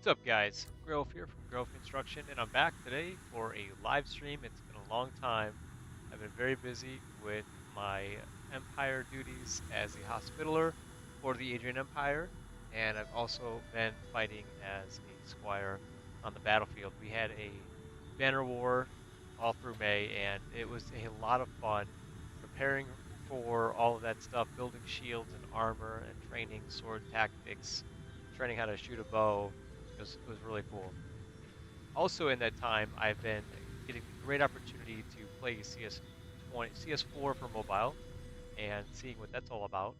What's up, guys? Greywolf here from Greywolf Construction, and I'm back today for a live stream. It's been a long time. I've been very busy with my Empire duties as a hospitaller for the Adrian Empire, and I've also been fighting as a squire on the battlefield. We had a banner war all through May, and it was a lot of fun preparing for all of that stuff, building shields and armor and training sword tactics, training how to shoot a bow. It was really cool. Also in that time, I've been getting the great opportunity to play CS4 for mobile and seeing what that's all about.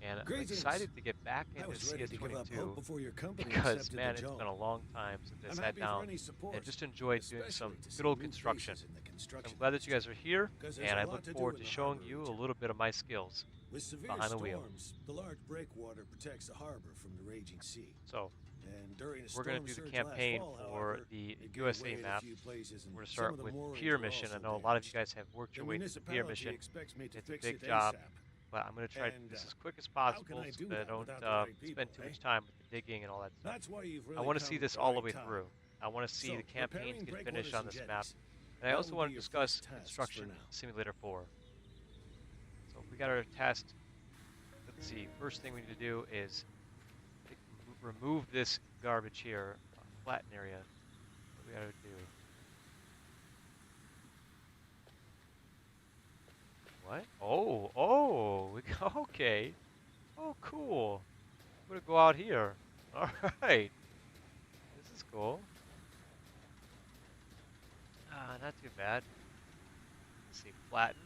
And I'm Greetings. excited to get back I into was ready to give up hope CS22 before your company because, accepted the man, it's been job. a long time since I I'm sat happy for down any and support, just enjoyed doing especially some to good see old new construction. faces in the So I'm construction glad that you industry, guys are here, because there's and a I lot look to do forward in to the showing harbor you a region. little bit of my skills With severe behind the wheel. storms, the large breakwater protects the harbor from the raging sea. So And during a we're going to storm do the surge last campaign fall, for however, the it gave USA way in a map. few places and We're going to some start of the with the moorings pier were mission. I also know a lot of you damaged. guys have worked The your way through the pier municipality mission. expects me to It's a fix big it job, ASAP. but I'm going to try to do And this as quick as how can possible I so do that I that don't without the right spend people, too eh? much time with the digging and all that stuff. That's why you've I really want to see come at this the all the right way time. through. I want to see the So, campaigns repairing get finished breakwaters on and this map. jetties. And I That also will be want to your discuss first tasks for Construction now. Simulator 4. So if we got our test, let's see. First thing we need to do is remove this garbage here, flatten area. What do we got to do? What? Oh, okay. Oh, cool. I'm gonna go out here. All right, this is cool. Not too bad. Let's see, flatten.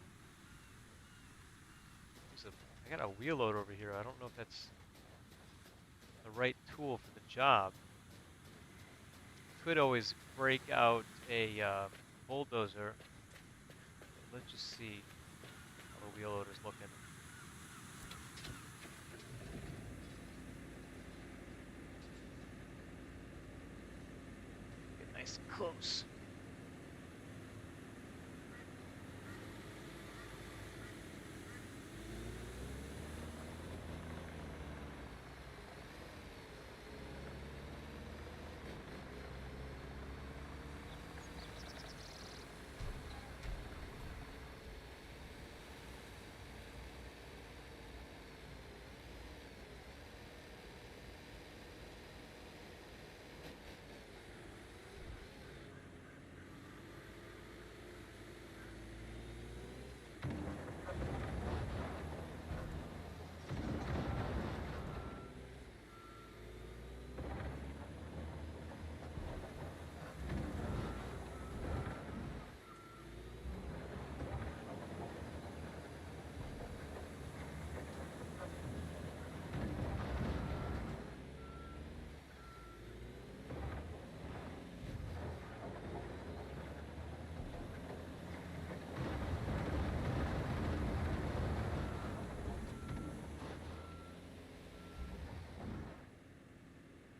I got a wheel load over here. I don't know if that's the right tool for the job. Could always break out a bulldozer, but let's just see how the wheel loader's looking. Get nice and close.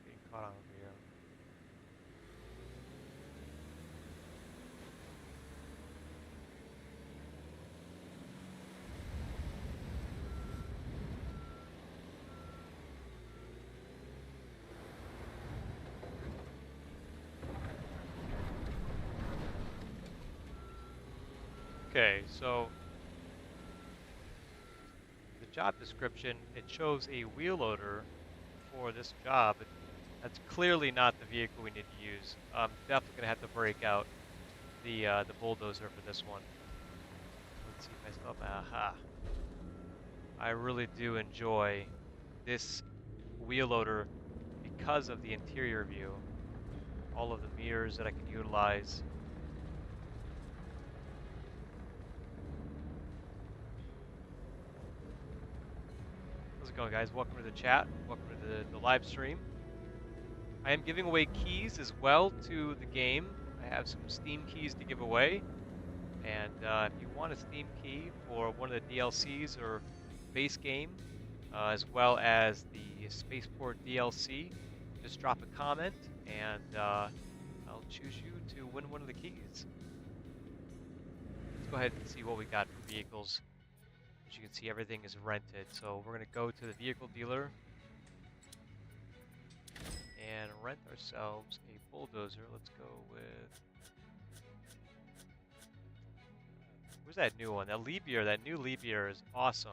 Getting caught on over here. Okay, so the job description, it shows a wheel loader for this job, but that's clearly not the vehicle we need to use. I'm definitely gonna have to break out the bulldozer for this one. Let's see if I still have, aha. I really do enjoy this wheel loader because of the interior view, all of the mirrors that I can utilize. How's it going, guys? Welcome to the chat. Welcome to the live stream. I am giving away keys as well to the game. I have some Steam keys to give away. And if you want a Steam key for one of the DLCs or base game, as well as the Spaceport DLC, just drop a comment and I'll choose you to win one of the keys. Let's go ahead and see what we got for vehicles. As you can see, everything is rented. So we're going to go to the vehicle dealer and rent ourselves a bulldozer. Let's go with... Where's that new one? That Liebherr, that new Liebherr is awesome.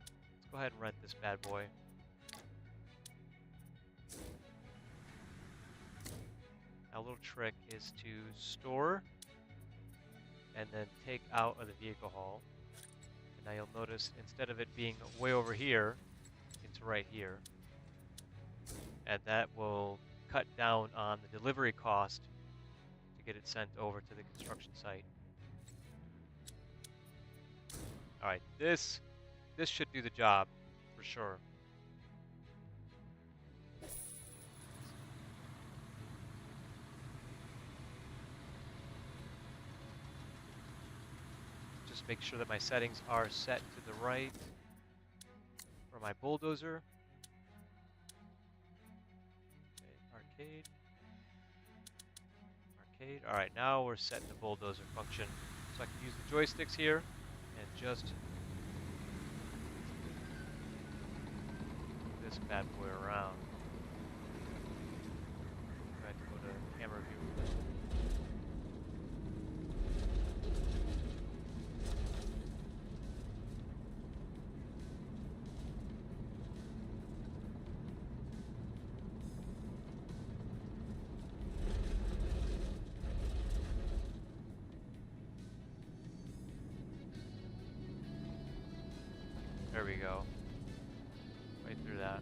Let's go ahead and rent this bad boy. Now, a little trick is to store and then take out of the vehicle haul. And now you'll notice instead of it being way over here, it's right here. And that will cut down on the delivery cost to get it sent over to the construction site. All right, this should do the job for sure. Just make sure that my settings are set to the right for my bulldozer. Okay, arcade. Arcade. All right, now we're setting the bulldozer function. So I can use the joysticks here and just move this bad boy around. Try to go to camera view. There we go. Right through that.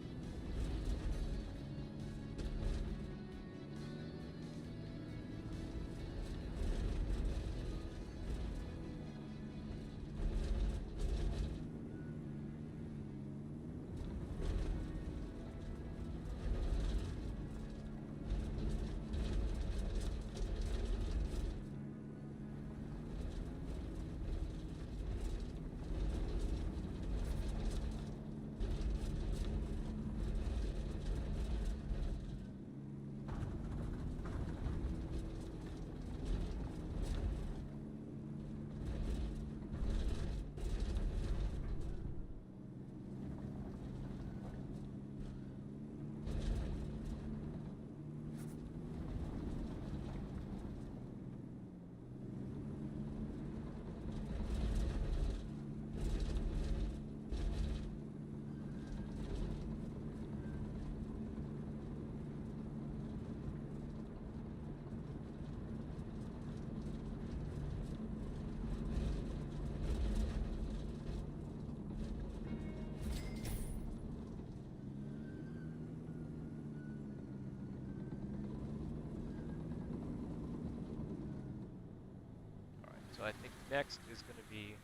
So I think next is going to be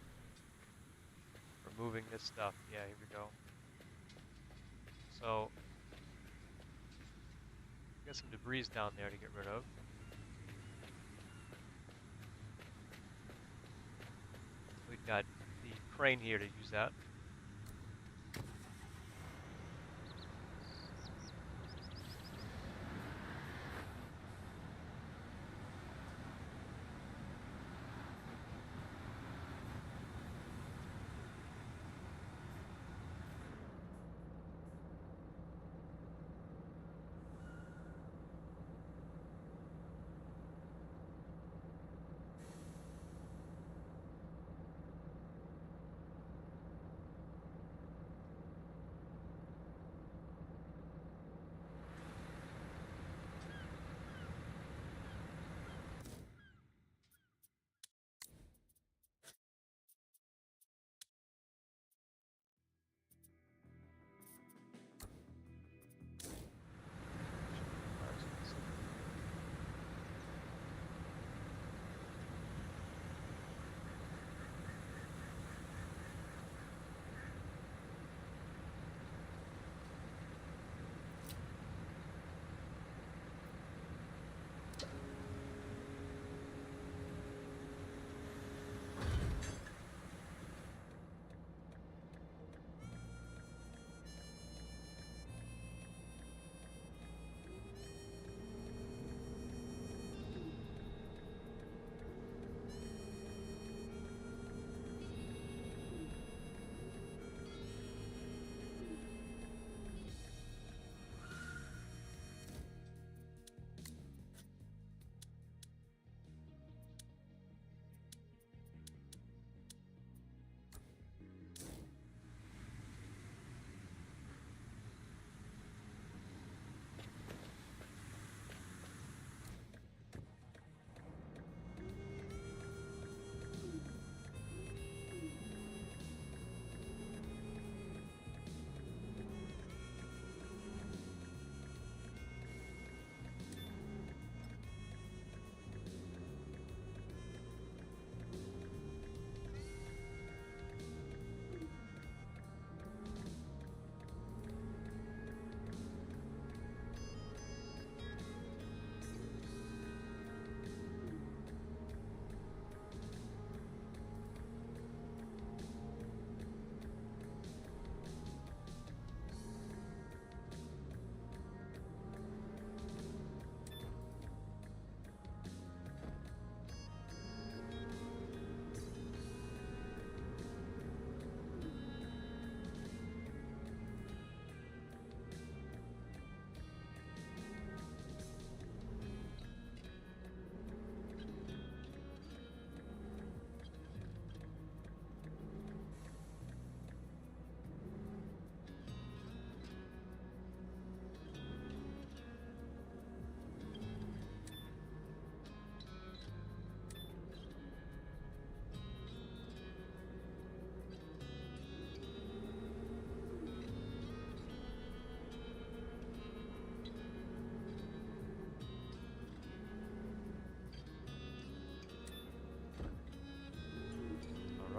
removing this stuff. Yeah, here we go. So, got some debris down there to get rid of. We've got the crane here to use that.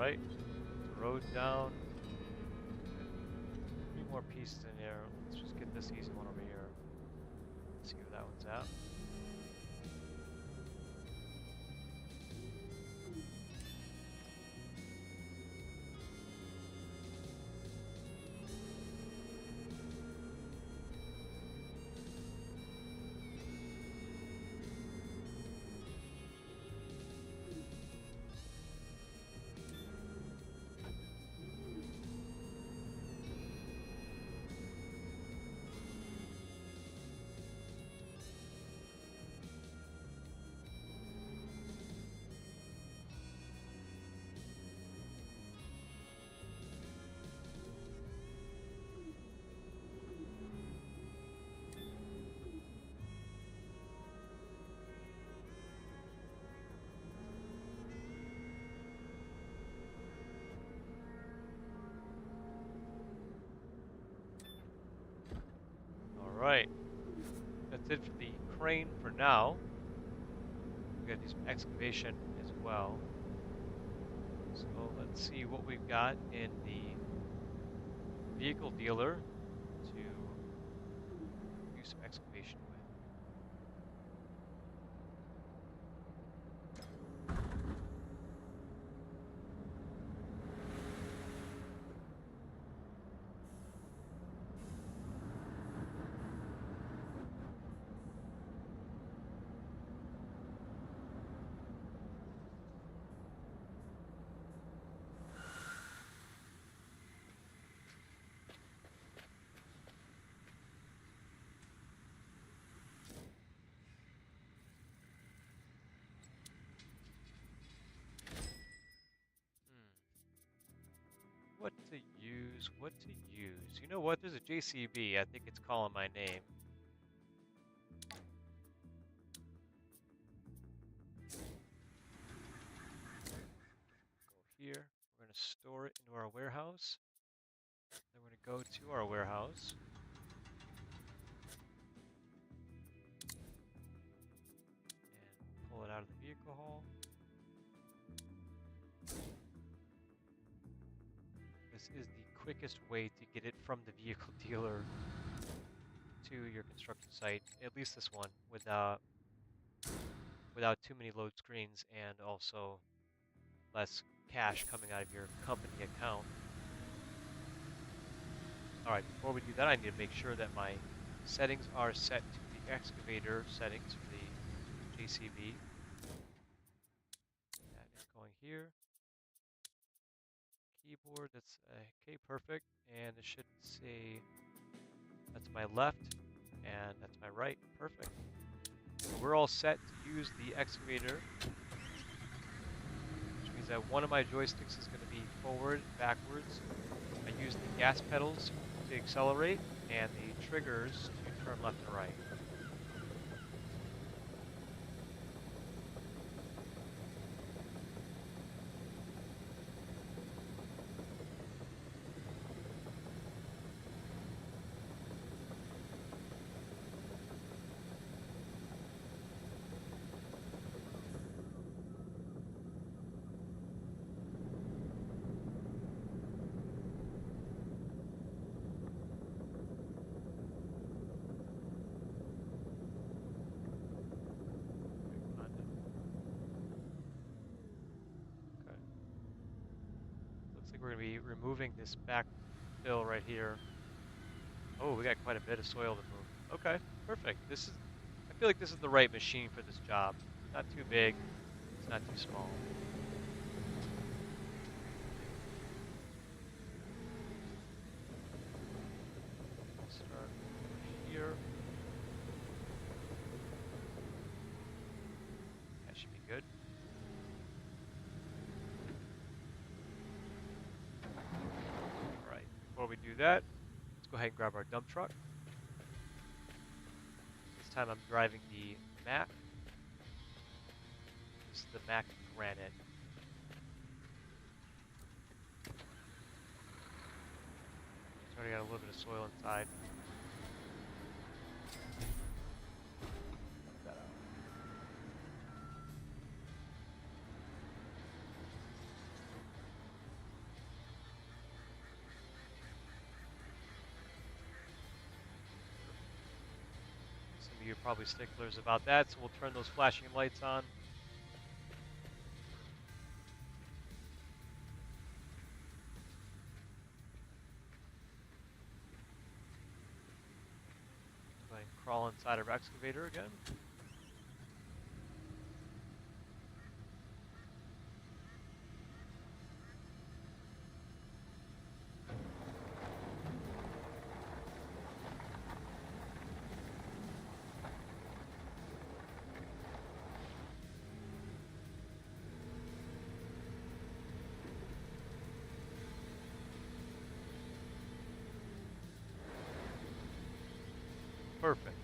Alright, the road down. Good. 3 more pieces in here. Let's just get this easy one over here. See where that one's at. Alright, that's it for the crane for now. We gotta do some excavation as well. So let's see what we've got in the vehicle dealer to do some excavation with. What to use, what to use. You know what, there's a JCB, I think it's calling my name. Go here, we're gonna store it into our warehouse. Then we're gonna go to our warehouse. And pull it out of the vehicle hall. This is the quickest way to get it from the vehicle dealer to your construction site, at least this one, without too many load screens and also less cash coming out of your company account. Alright, before we do that, I need to make sure that my settings are set to the excavator settings for the JCB. That is going here. Keyboard, that's okay, perfect. And it should say that's my left and that's my right, perfect. So we're all set to use the excavator, which means that one of my joysticks is going to be forward, backwards. I use the gas pedals to accelerate and the triggers to turn left and right. We're going to be removing this back fill right here. Oh, we got quite a bit of soil to move. Okay, perfect. I feel like this is the right machine for this job. Not too big, it's not too small. Start here. That should be good. Before we do that, let's go ahead and grab our dump truck. This time I'm driving the Mack. This is the Mack Granite. It's already got a little bit of soil inside. Dump that out. probably sticklers about that, so we'll turn those flashing lights on. Go ahead and crawl inside our excavator again. Perfect.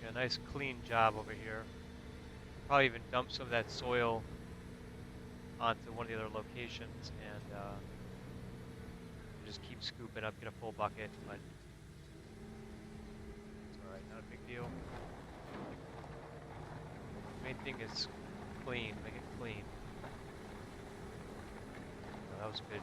Yeah, nice clean job over here. Probably even dump some of that soil onto one of the other locations and just keep scooping up, get a full bucket, but it's alright, not a big deal. Main thing is clean, make it clean. Oh, that was good.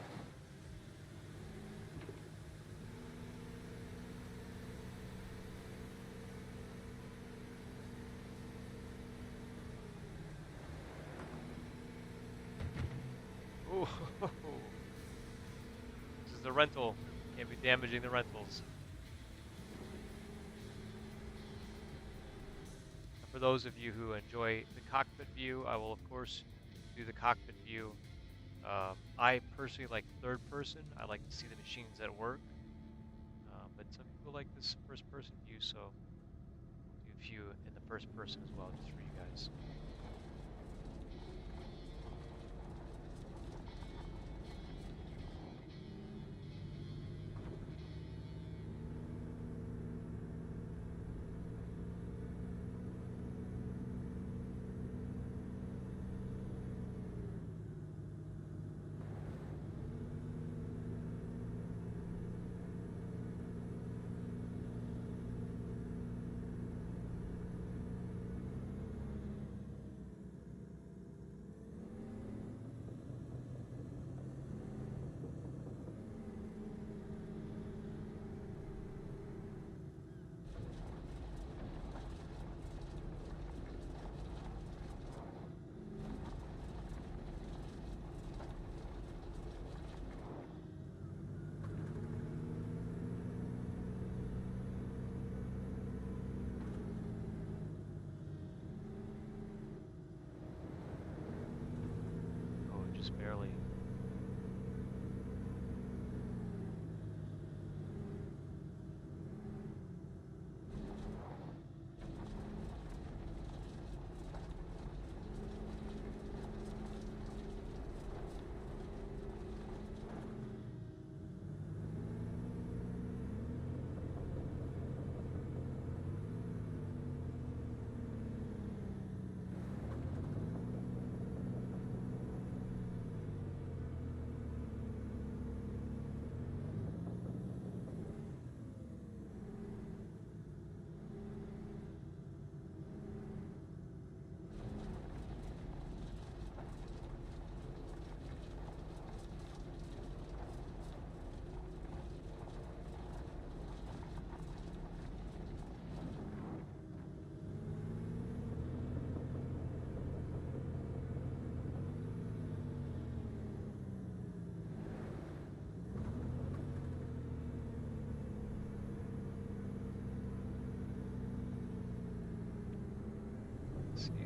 Ooh, this is the rental. Can't be damaging the rentals. And for those of you who enjoy the cockpit view, I will of course do the cockpit view. I personally like third person. I like to see the machines at work. But some people like this first person view, so we'll do a few in the first person as well, just for you guys.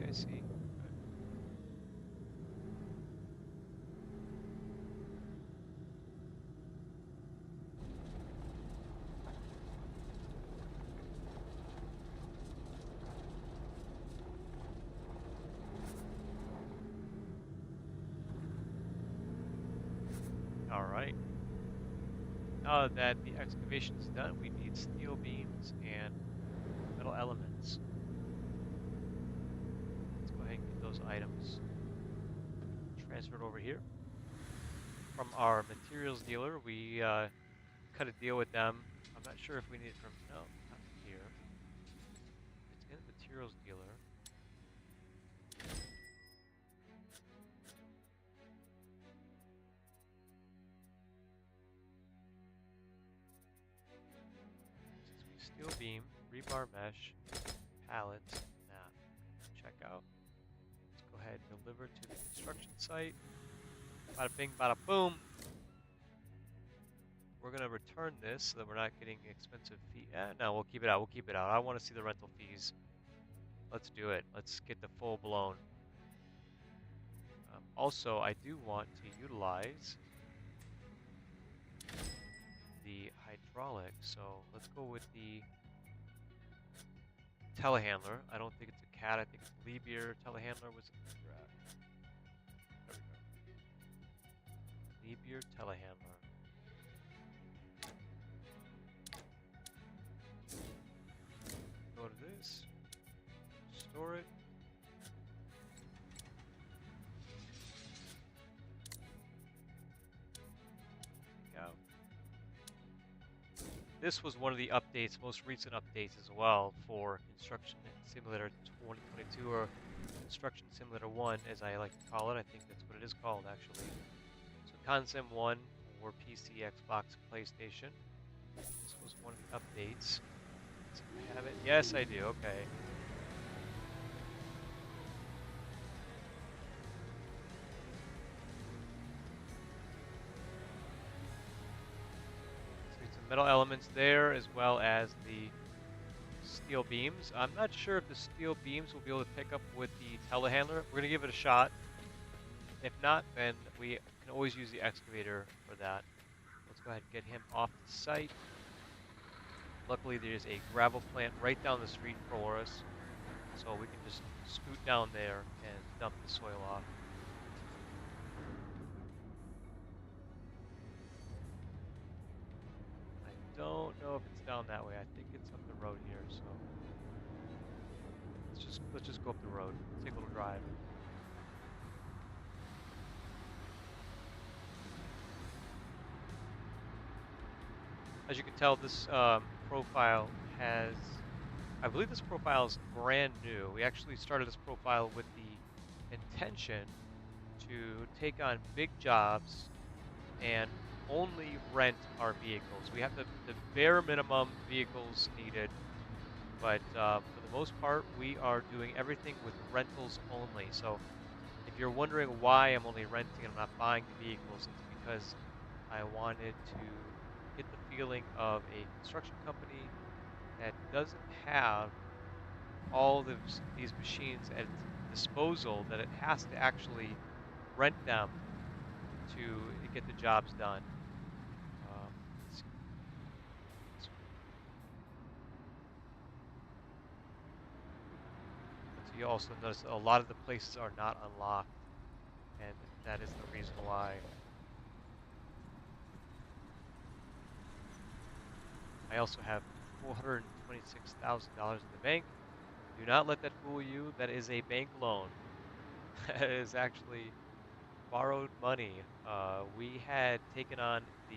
I see. Okay. All right. Now that the excavation is done, we need steel beams and metal elements. Let's go ahead and get those items transferred over here. From our materials dealer, we cut a deal with them. I'm not sure if we need it from, no, not from here. It's in the materials dealer. Steel beam, rebar mesh, pallets, nah. Check out. Let's go ahead and deliver to the construction site. Bada bing, bada boom. We're gonna return this so that we're not getting expensive fee. No, we'll keep it out. We'll keep it out. I want to see the rental fees. Let's do it. Let's get the full blown. Also, I do want to utilize the hydraulic. So let's go with the telehandler. I don't think it's a cat. I think it's Liebherr telehandler. Was it? There we go. Liebherr telehandler. Go to this. Store it. Take out. This was one of the updates, most recent updates as well for Construction Simulator 2022 or Construction Simulator 1 as I like to call it. I think that's what it is called actually. So Consim 1 for PC, Xbox, PlayStation. This was one of the updates. Do I have it? Yes, I do. Okay. Metal elements there as well as the steel beams. I'm not sure if the steel beams will be able to pick up with the telehandler. We're going to give it a shot. If not, then we can always use the excavator for that. Let's go ahead and get him off the site. Luckily, there's a gravel plant right down the street for us, so we can just scoot down there and dump the soil off. I don't know if it's down that way. I think it's up the road here, so let's just go up the road. Take a little drive. As you can tell, this profile has, I believe this profile is brand new. We actually started this profile with the intention to take on big jobs and only rent our vehicles. We have the bare minimum vehicles needed, but for the most part, we are doing everything with rentals only. So if you're wondering why I'm only renting and I'm not buying the vehicles, it's because I wanted to get the feeling of a construction company that doesn't have all these machines at its disposal, that it has to actually rent them to get the jobs done. Let's see. But you also notice a lot of the places are not unlocked, and that is the reason why. I also have $426,000 in the bank. Do not let that fool you. That is a bank loan. That is actually borrowed money. We had taken on the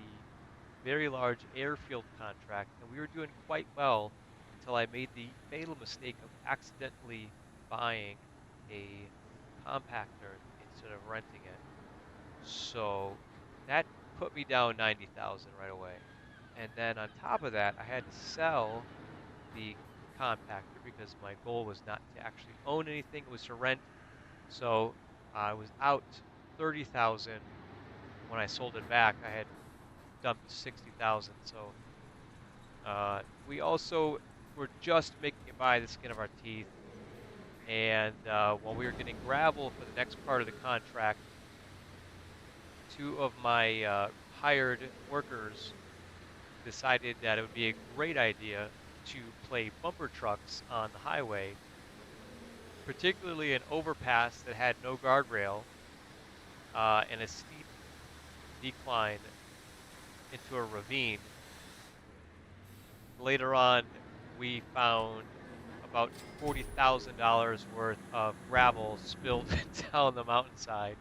very large airfield contract, and we were doing quite well until I made the fatal mistake of accidentally buying a compactor instead of renting it. So that put me down 90,000 right away. And then on top of that, I had to sell the compactor because my goal was not to actually own anything, it was to rent. So I was out 30,000. When I sold it back, I had dumped 60,000. So we also were just making it by the skin of our teeth. And while we were getting gravel for the next part of the contract, two of my hired workers decided that it would be a great idea to play bumper trucks on the highway, particularly an overpass that had no guardrail and a steep decline into a ravine. Later on, we found about $40,000 worth of gravel spilled down the mountainside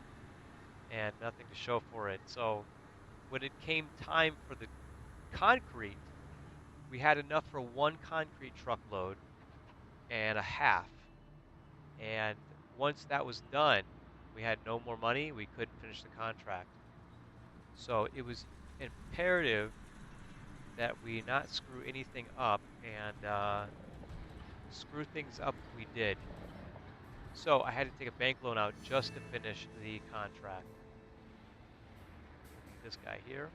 and nothing to show for it. So when it came time for the concrete, we had enough for one concrete truckload and a half. And once that was done, we had no more money. We couldn't finish the contract. So it was imperative that we not screw anything up, and screw things up we did. So I had to take a bank loan out just to finish the contract. We'll need this guy here.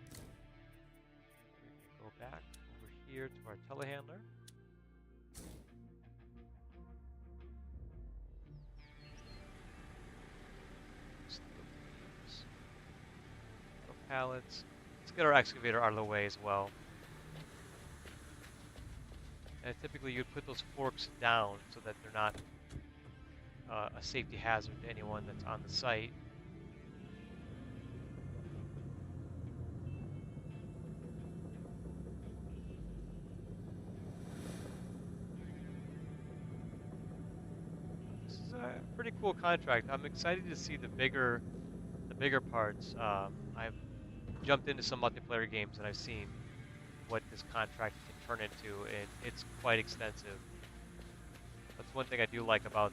We can go back over here to our telehandler. Pallets. Let's get our excavator out of the way as well. And typically you'd put those forks down so that they're not a safety hazard to anyone that's on the site. This is a pretty cool contract. I'm excited to see the bigger parts. I've jumped into some multiplayer games and I've seen what this contract can turn into, and it's quite extensive. That's one thing I do like about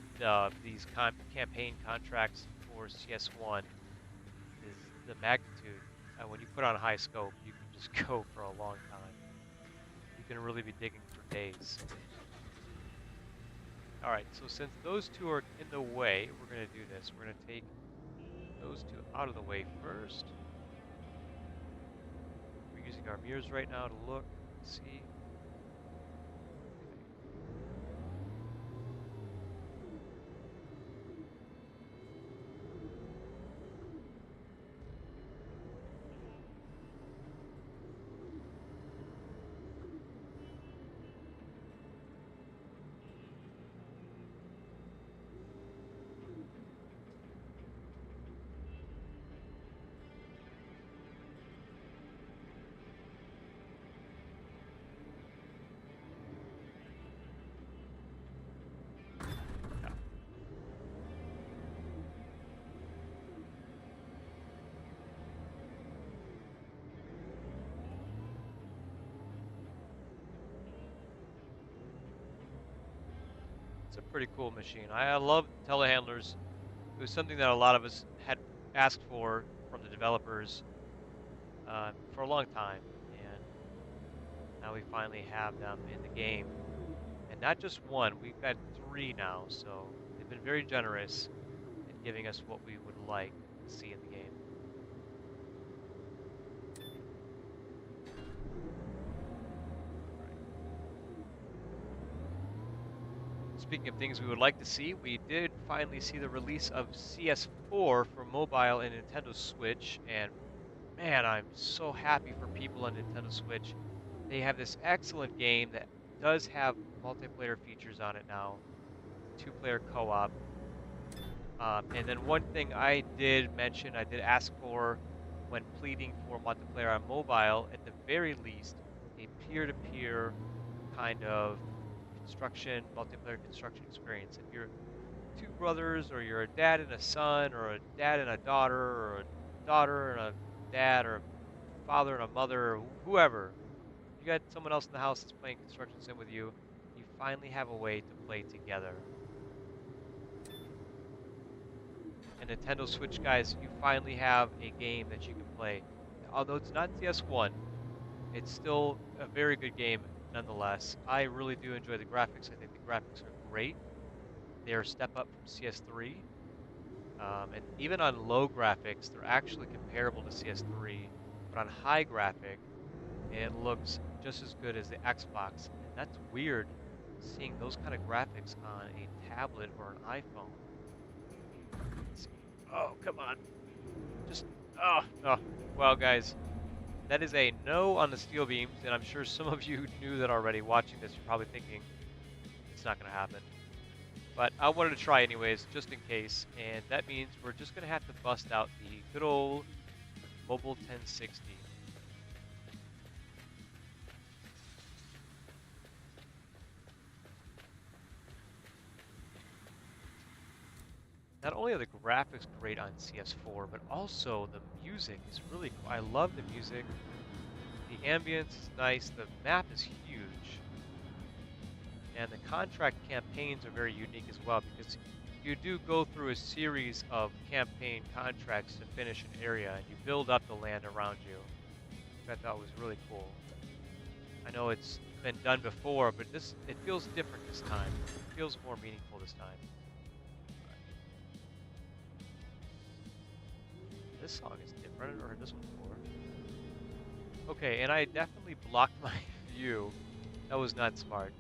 these campaign contracts for CS1 is the magnitude. When you put on a high scope, you can just go for a long time. You can really be digging for days. Alright, so since those two are in the way, we're going to do this. We're going to take those two out of the way first. We're using our mirrors right now to look, see. It's a pretty cool machine. I love telehandlers. It was something that a lot of us had asked for from the developers for a long time, and now we finally have them in the game. And not just one, we've got three now, so they've been very generous in giving us what we would like to see in the game. Speaking of things we would like to see, we did finally see the release of CS4 for mobile and Nintendo Switch, and man, I'm so happy for people on Nintendo Switch. They have this excellent game that does have multiplayer features on it now, two-player co-op. And then one thing I did mention, I did ask for when pleading for multiplayer on mobile, at the very least, a peer-to-peer kind of multiplayer construction experience. If you're two brothers, or you're a dad and a son, or a dad and a daughter, or a daughter and a dad, or a father and a mother, or whoever, you got someone else in the house that's playing construction sim with you, you finally have a way to play together. And Nintendo Switch guys, you finally have a game that you can play. Although it's not CS1, it's still a very good game nonetheless. I really do enjoy the graphics. I think the graphics are great. They are a step up from CS3. And even on low graphics, they're actually comparable to CS3. But on high graphic, it looks just as good as the Xbox. And that's weird seeing those kind of graphics on a tablet or an iPhone. Let's see. Oh, come on. Just, oh, no. Well, guys, that is a no on the steel beams, and I'm sure some of you knew that already. Watching this, you're probably thinking it's not going to happen. But I wanted to try anyways, just in case, and that means we're just going to have to bust out the good old Mobile 1060. Not only are the graphics great on CS4, but also the music is really cool. I love the music. The ambience is nice. The map is huge. And the contract campaigns are very unique as well because you do go through a series of campaign contracts to finish an area and you build up the land around you, which I thought was really cool. I know it's been done before, but it feels different this time. It feels more meaningful this time. This song is different. I heard this one before. Okay, and I definitely blocked my view. That was not smart.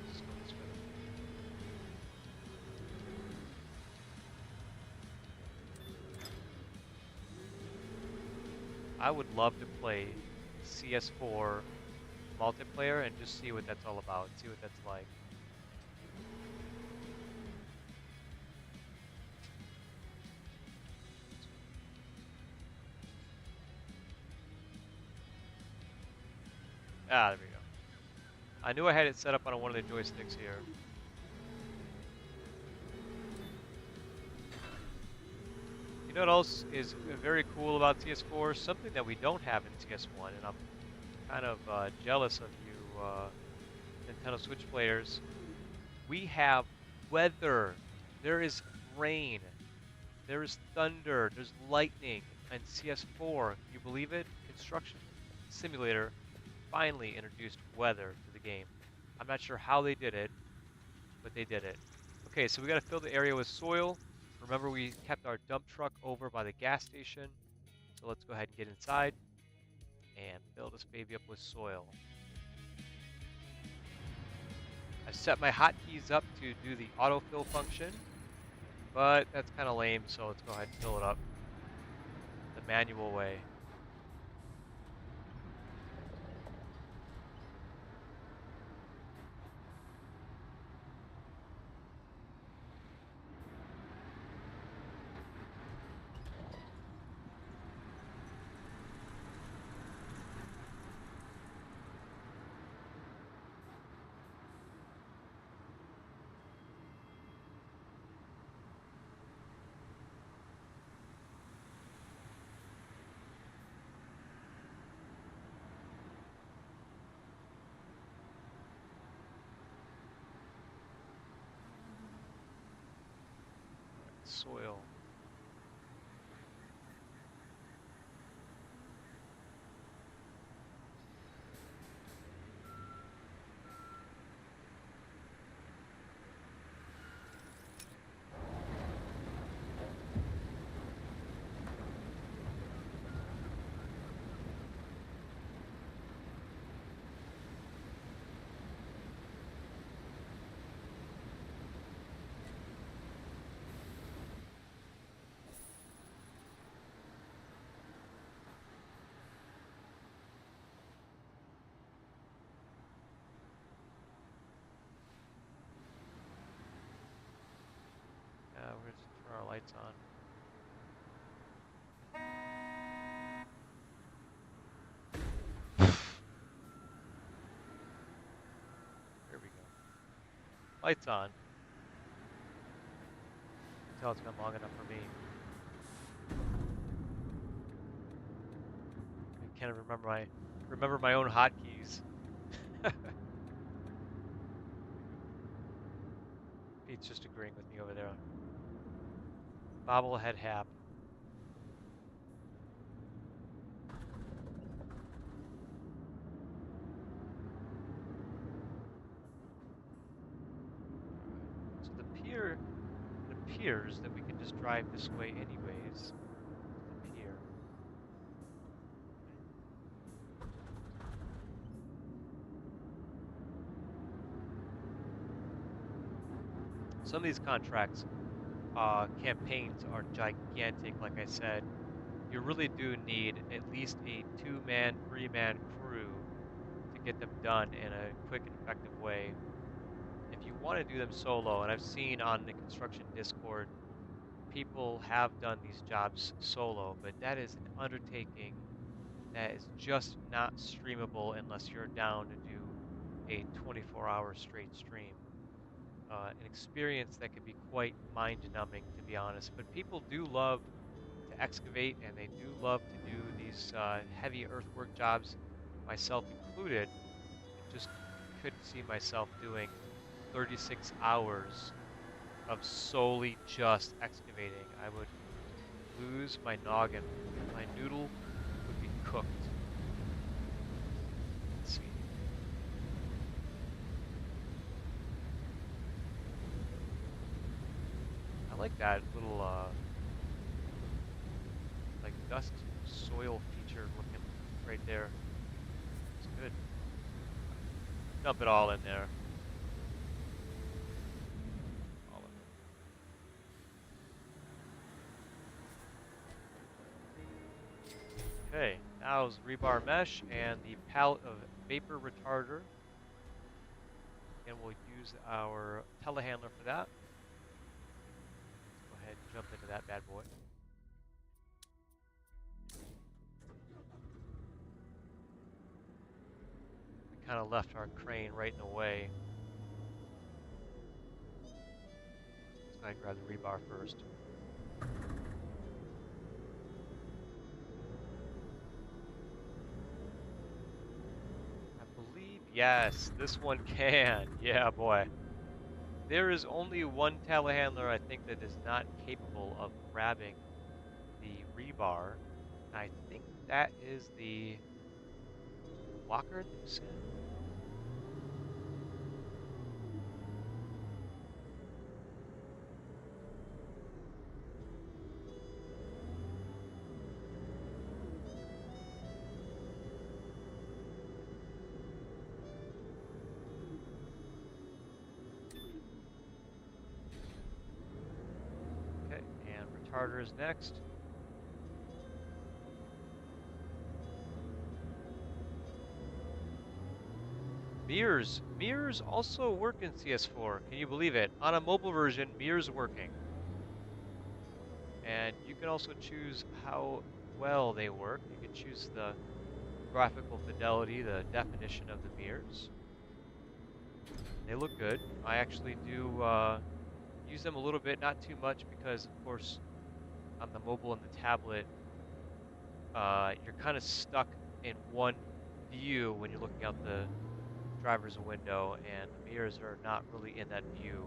Let's go this way. I would love to play CS4 multiplayer and just see what that's all about, see what that's like. Ah, there we go. I knew I had it set up on one of the joysticks here. You know what else is very cool about CS4? Something that we don't have in CS1, and I'm kind of jealous of you Nintendo Switch players. We have weather. There is rain. There is thunder. There's lightning. And CS4, can you believe it? Construction Simulator finally introduced weather to the game. I'm not sure how they did it, but they did it. Okay, so we got to fill the area with soil. Remember, we kept our dump truck over by the gas station. So let's go ahead and get inside and fill this baby up with soil. I set my hotkeys up to do the autofill function, but that's kind of lame, so let's go ahead and fill it up the manual way. Soil. We're just turn our lights on. There we go. Lights on. Until it's been long enough for me. I can't remember my own hotkeys. Pete's just agreeing with me over there. Bobblehead Hap. So the pier, it appears that we can just drive this way anyways. The pier. Some of these campaigns are gigantic, like I said. You really do need at least a 2-man, 3-man crew to get them done in a quick and effective way. If you want to do them solo, and I've seen on the construction Discord, people have done these jobs solo, but that is an undertaking that is just not streamable unless you're down to do a 24-hour straight stream. An experience that can be quite mind-numbing, to be honest. But people do love to excavate, and they do love to do these heavy earthwork jobs, myself included. I just couldn't see myself doing 36 hours of solely just excavating. I would lose my noggin. My noodle would be cooked. Let's see. I like that little like dust soil feature looking right there. It's good. Dump it all in there. All of it. Okay, now's rebar mesh and the pallet of vapor retarder. And we'll use our telehandler for that. Let's go ahead and jump into that bad boy. We kind of left our crane right in the way. Let's go ahead and grab the rebar first. I believe, yes, this one can. Yeah, boy. There is only one telehandler I think that is not capable of grabbing the rebar. I think that is the Walker that you said? Okay, and retarder is next. Mirrors. Mirrors also work in CS4. Can you believe it? On a mobile version, mirrors working. And you can also choose how well they work. You can choose the graphical fidelity, the definition of the mirrors. They look good. I actually do use them a little bit, not too much, because of course on the mobile and the tablet, you're kind of stuck in one view when you're looking out the driver's window, and the mirrors are not really in that view.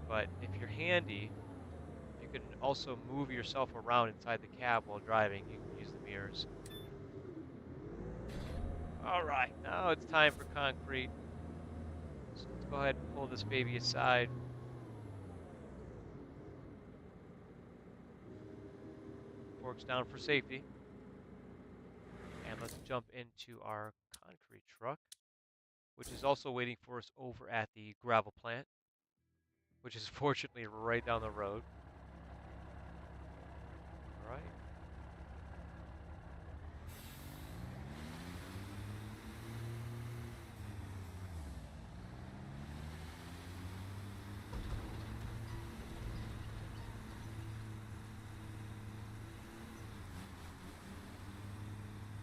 But if you're handy, you can also move yourself around inside the cab while driving. You can use the mirrors. All right, now it's time for concrete. So let's go ahead and pull this baby aside. Forks down for safety. And let's jump into our concrete truck, which is also waiting for us over at the gravel plant, which is fortunately right down the road. All right.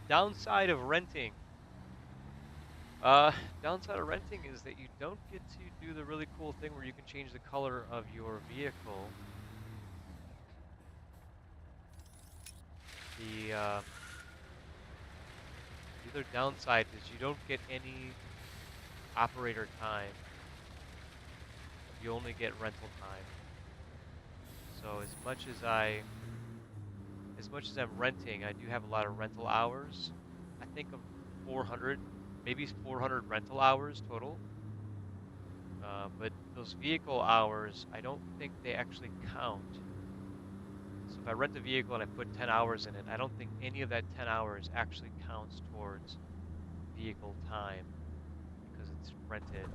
Downside of renting. Uh, Downside of renting is that you don't get to do the really cool thing where you can change the color of your vehicle. The other downside is you don't get any operator time. You only get rental time. So as much as I'm renting, I do have a lot of rental hours. I think of 400, maybe 400 rental hours total. But those vehicle hours, I don't think they actually count. So if I rent a vehicle and I put 10 hours in it, I don't think any of that 10 hours actually counts towards vehicle time because it's rented.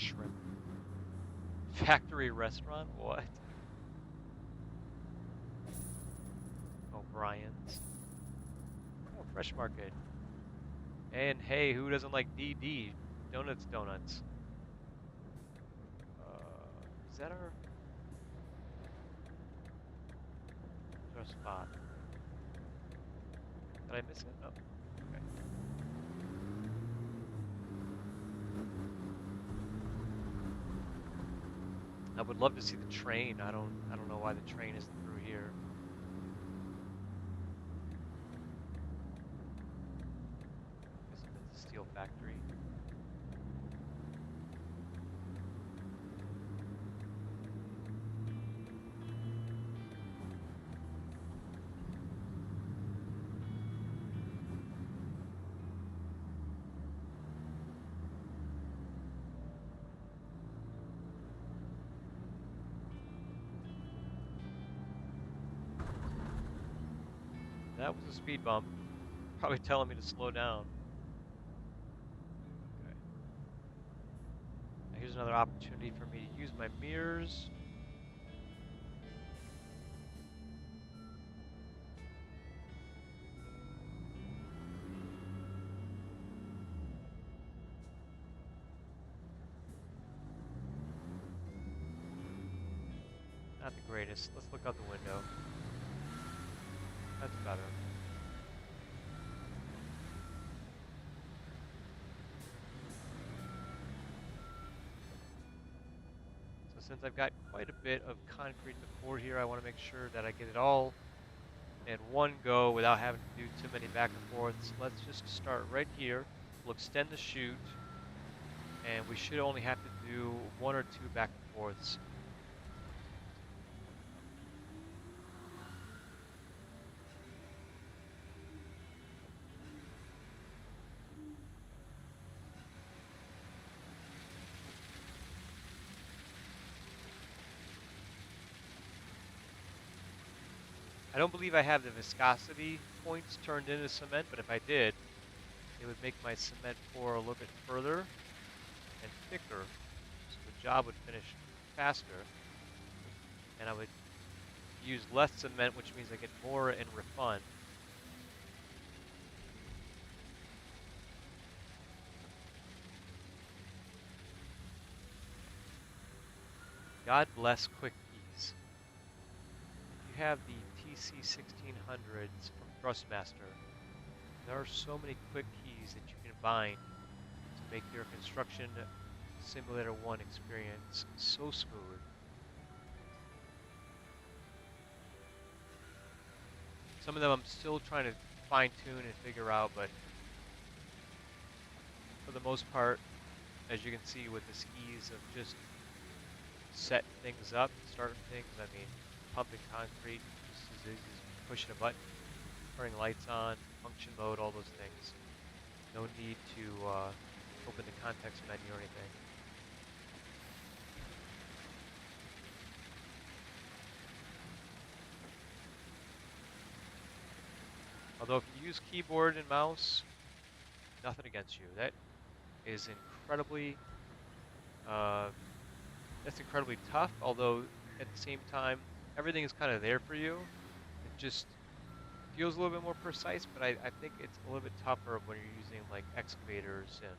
shrimp. Factory restaurant? What? O'Brien's. Oh, Fresh Market. And hey, who doesn't like DD? Donuts, donuts. Is that our spot? Did I miss it? Oh, okay. I would love to see the train. I don't know why the train isn't through here. Guess if it's a steel factory. That was a speed bump. Probably telling me to slow down. Okay. Now here's another opportunity for me to use my mirrors. Not the greatest. Let's look out the window. That's better. So since I've got quite a bit of concrete to pour here, I want to make sure that I get it all in one go without having to do too many back and forths. Let's just start right here. We'll extend the chute, and we should only have to do one or two back and forths. I don't believe I have the viscosity points turned into cement, but if I did, it would make my cement pour a little bit further and thicker, so the job would finish faster, and I would use less cement, which means I get more in refund. God bless quick keys. You have the TC1600s from Thrustmaster. There are so many quick keys that you can bind to make your Construction Simulator 1 experience so smooth. Some of them I'm still trying to fine tune and figure out, but for the most part, as you can see with the skis of just setting things up, starting things, I mean, pumping concrete just as easy as pushing a button, turning lights on, function mode, all those things. No need to open the context menu or anything. Although if you use keyboard and mouse, nothing against you. That is incredibly, uh, that's incredibly tough. Although at the same time, everything is kind of there for you. It just feels a little bit more precise, but I think it's a little bit tougher when you're using like excavators and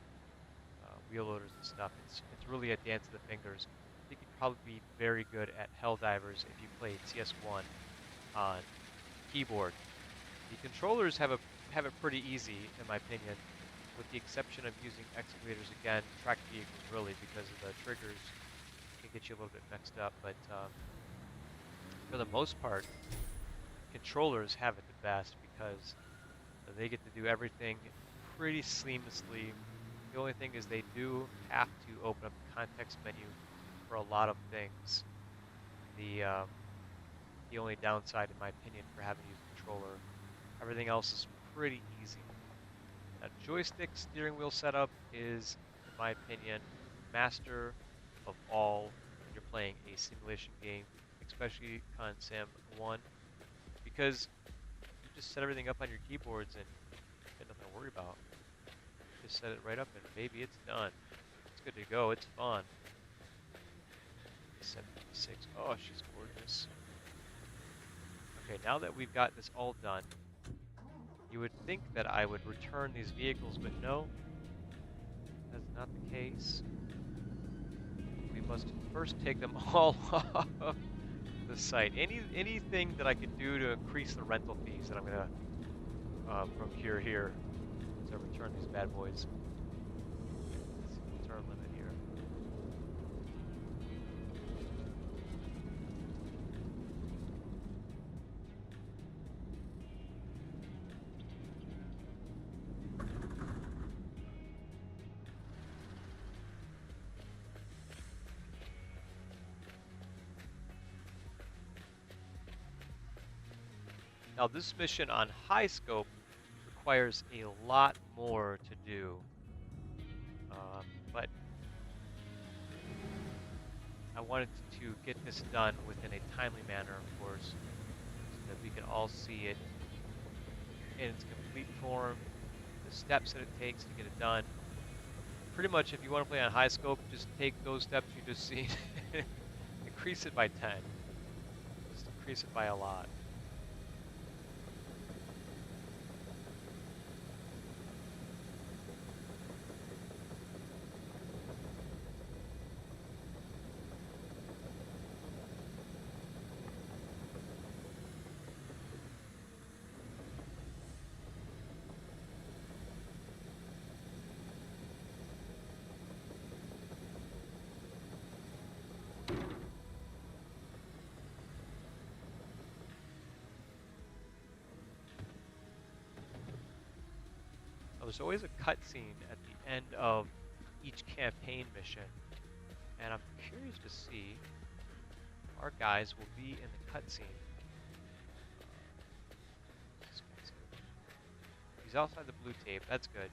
wheel loaders and stuff. It's really a dance of the fingers. I think you'd probably be very good at Helldivers if you played CS1 on keyboard. The controllers have it pretty easy, in my opinion, with the exception of using excavators again, tracked vehicles really, because of the triggers can get you a little bit mixed up. But for the most part, controllers have it the best because they get to do everything pretty seamlessly. The only thing is they do have to open up the context menu for a lot of things. The only downside, in my opinion, for having to use a controller. Everything else is pretty easy. Now, joystick steering wheel setup is, in my opinion, master of all when you're playing a simulation game, especially Con Sim 1, because you just set everything up on your keyboards and you have nothing to worry about. Just set it right up and baby, it's done. It's good to go. It's fun. 756. Oh, she's gorgeous. Okay, now that we've got this all done, you would think that I would return these vehicles, but no, that's not the case. We must first take them all off the site. Anything that I could do to increase the rental fees that I'm gonna procure here to return these bad boys. Let's see, what's our limit here? Now this mission on high scope requires a lot more to do, but I wanted to get this done within a timely manner, of course, so that we can all see it in its complete form, the steps that it takes to get it done. Pretty much, if you want to play on high scope, just take those steps you just seen, increase it by 10, just increase it by a lot. There's always a cutscene at the end of each campaign mission, and I'm curious to see if our guys will be in the cutscene. He's outside the blue tape, that's good.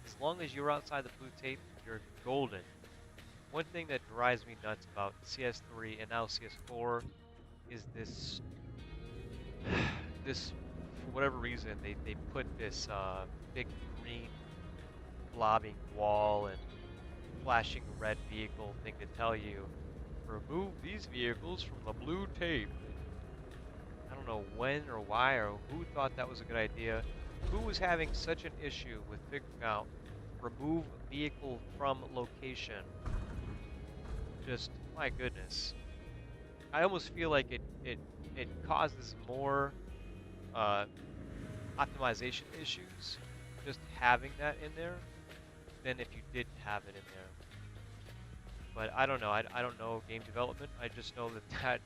As long as you're outside the blue tape, you're golden. One thing that drives me nuts about CS3 and now CS4 is this for whatever reason, they put this big green blobbing wall and flashing red vehicle thing to tell you, remove these vehicles from the blue tape. I don't know when or why or who thought that was a good idea. Who was having such an issue with figuring out remove vehicle from location? Just, my goodness. I almost feel like it causes more optimization issues just having that in there than if you didn't have it in there. But I don't know. I don't know game development. I just know that that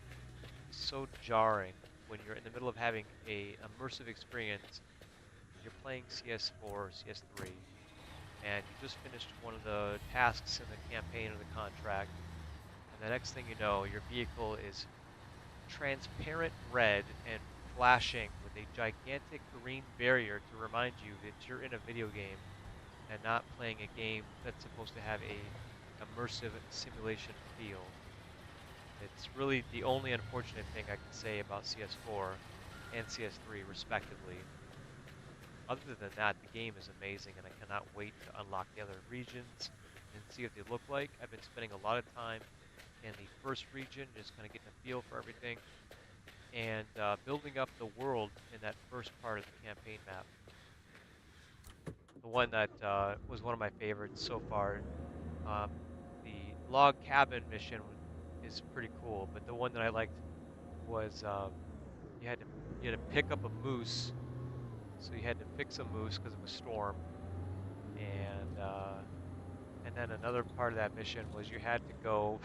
is so jarring when you're in the middle of having a immersive experience. You're playing CS4 or CS3, and you just finished one of the tasks in the campaign or the contract, and the next thing you know, your vehicle is transparent red and flashing with a gigantic green barrier to remind you that you're in a video game and not playing a game that's supposed to have a immersive simulation feel. It's really the only unfortunate thing I can say about CS4 and CS3 respectively. Other than that, the game is amazing and I cannot wait to unlock the other regions and see what they look like. I've been spending a lot of time in the first region, just kind of getting a feel for everything, and building up the world in that first part of the campaign map. The one that was one of my favorites so far, um, the log cabin mission is pretty cool, but the one that I liked was you had to pick up a moose, so you had to fix a moose because of a storm, and then another part of that mission was you had to go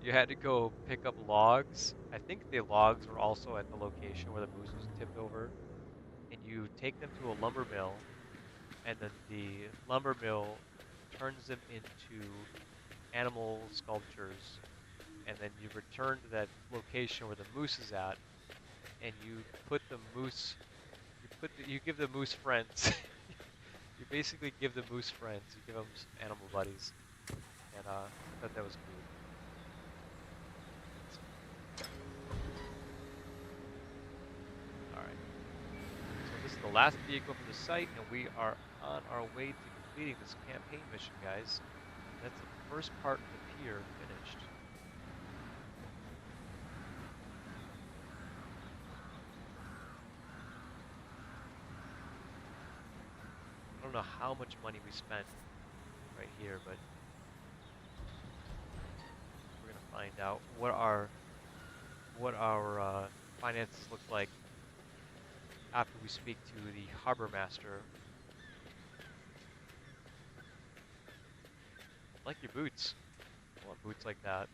you had to go pick up logs. I think the logs were also at the location where the moose was tipped over, and you take them to a lumber mill, and then the lumber mill turns them into animal sculptures, and then you return to that location where the moose is at, and you put the moose, you give the moose friends. You basically give the moose friends. You give them some animal buddies, and I thought that was cool. All right. So this is the last vehicle from the site, and we are on our way to completing this campaign mission, guys. That's the first part of the pier finished. I don't know how much money we spent right here, but we're gonna find out what our finances look like after we speak to the harbor master. I like your boots. I want boots like that.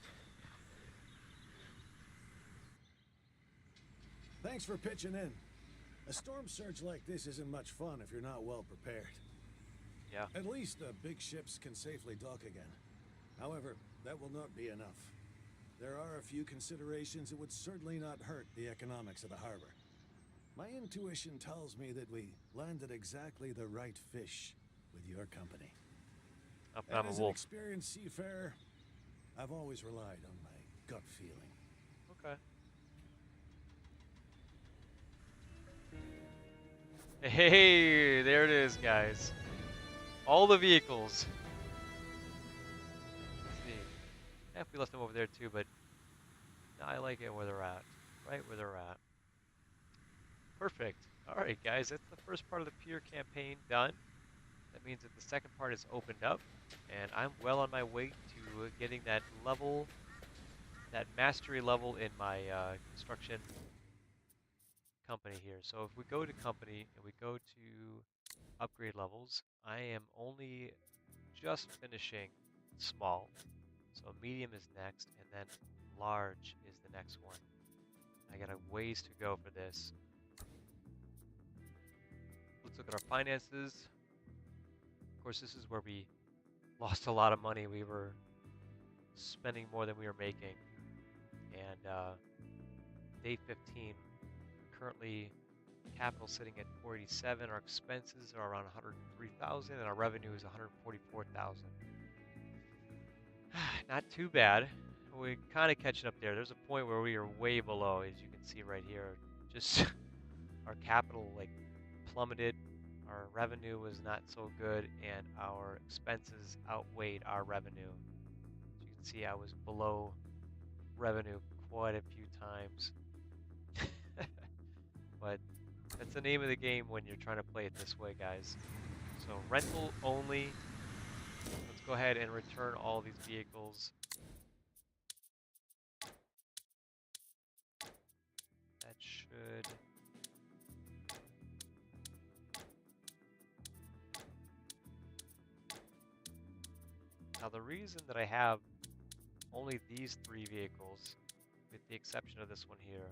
Thanks for pitching in. A storm surge like this isn't much fun if you're not well prepared. Yeah. At least the big ships can safely dock again. However, that will not be enough. There are a few considerations that would certainly not hurt the economics of the harbor. My intuition tells me that we landed exactly the right fish with your company. I'm And a as an wolf. experienced seafarer, I've always relied on my gut feeling. Okay. Hey, there it is, guys. All the vehicles. Let's see. Yeah, we left them over there too, but no, I like it where they're at. Right where they're at. Perfect. Alright, guys, that's the first part of the pier campaign done. That means that the second part is opened up, and I'm well on my way to getting that level, that mastery level in my construction company here. So if we go to company and we go to upgrade levels, I am only just finishing small. So medium is next, and then large is the next one. I got a ways to go for this. Let's look at our finances. Of course, this is where we lost a lot of money. We were spending more than we were making. And day 15, currently capital sitting at 487. Our expenses are around 103,000, and our revenue is 144,000. Not too bad. We're kind of catching up there. There's a point where we are way below, as you can see right here. Just our capital like plummeted. Our revenue was not so good, and our expenses outweighed our revenue. As you can see, I was below revenue quite a few times. But that's the name of the game when you're trying to play it this way, guys. So rental only. Let's go ahead and return all these vehicles. That should... Now the reason that I have only these 3 vehicles, with the exception of this one here,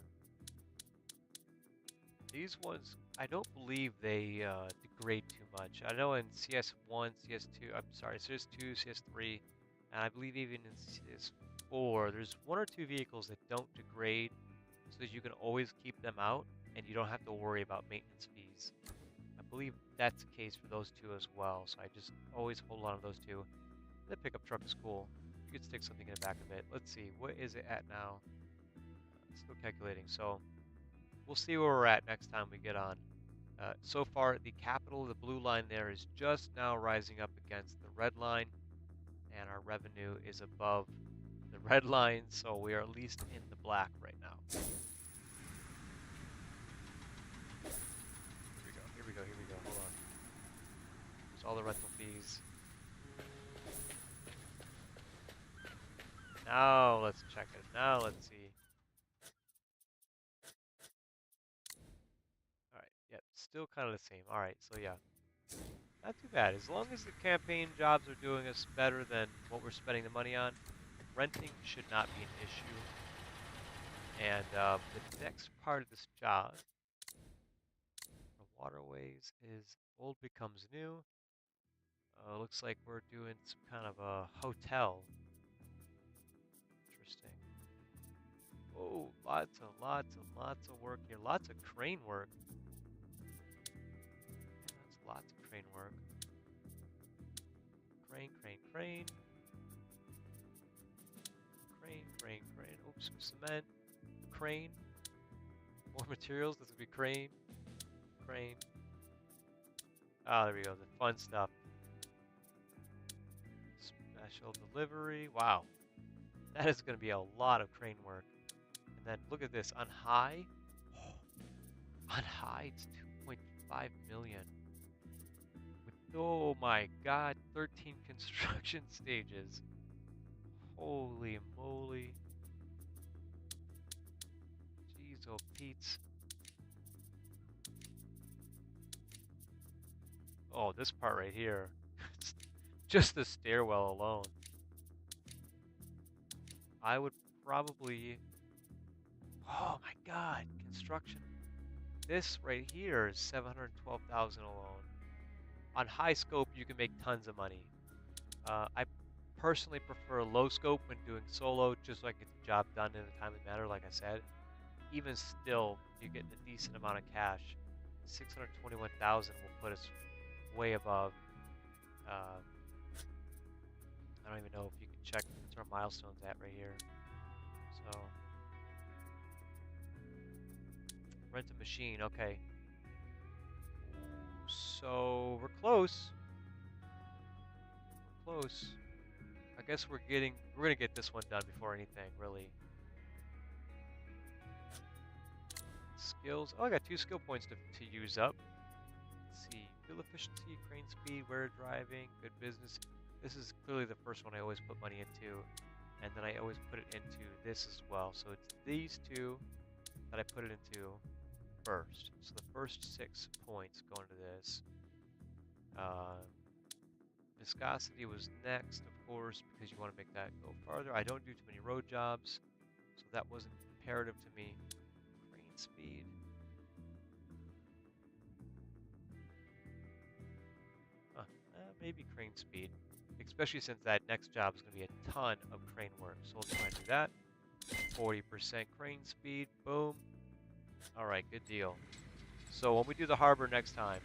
these ones, I don't believe they degrade too much. I know in CS1, CS2, I'm sorry, CS2, CS3, and I believe even in CS4, there's 1 or 2 vehicles that don't degrade, so that you can always keep them out, and you don't have to worry about maintenance fees. I believe that's the case for those 2 as well, so I just always hold on to those 2. The pickup truck is cool. You could stick something in the back of it. Let's see, what is it at now? Still calculating, so we'll see where we're at next time we get on. So far, the capital, the blue line there, is just now rising up against the red line, and our revenue is above the red line, so we are at least in the black right now. Here we go, here we go, here we go, hold on. There's all the rental fees. Now let's check it. Now let's see. Alright, yep, still kind of the same. Alright, so yeah. Not too bad. As long as the campaign jobs are doing us better than what we're spending the money on, renting should not be an issue. And the next part of this job, the waterways, is old becomes new. Looks like we're doing some kind of a hotel. Interesting. Oh, lots of work here. Lots of crane work. That's lots of crane work. Crane, crane, crane. Crane, crane, crane. Oops, cement. Crane. More materials. This would be crane. Crane. Ah, there we go. The fun stuff. Special delivery. Wow, that is going to be a lot of crane work. And then look at this on high. On high, it's 2.5 million. With, oh my God, 13 construction stages. Holy moly. Jeez, oh Pete's. Oh, this part right here. Just the stairwell alone. I would probably... Oh my God, construction. This right here is 712,000 alone. On high scope, you can make tons of money. I personally prefer low scope when doing solo, just so I get the job done in a timely manner, like I said. Even still, you get a decent amount of cash. 621,000 will put us way above. Uh, I don't even know if you can check what's our milestones at right here. So, rent a machine, okay. So, we're close. We're close. I guess we're gonna get this one done before anything, really. Skills. Oh, I got 2 skill points to use up. Let's see. Fuel efficiency, crane speed, where driving, good business. This is clearly the first one I always put money into. And then I always put it into this as well. So it's these two that I put it into first. So the first 6 points go into this. Viscosity was next, of course, because you want to make that go farther. I don't do too many road jobs, so that wasn't imperative to me. Crane speed. Maybe crane speed, especially since that next job is going to be a ton of crane work. So we'll try and do that. 40% crane speed, boom. All right, good deal. So when we do the harbor next time,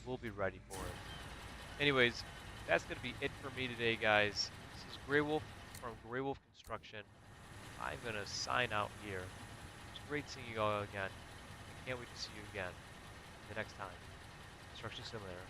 we'll be ready for it. Anyways, that's going to be it for me today, guys. This is Greywolf from Greywolf Construction. I'm going to sign out here. It's great seeing you all again. I can't wait to see you again the next time. Construction Simulator.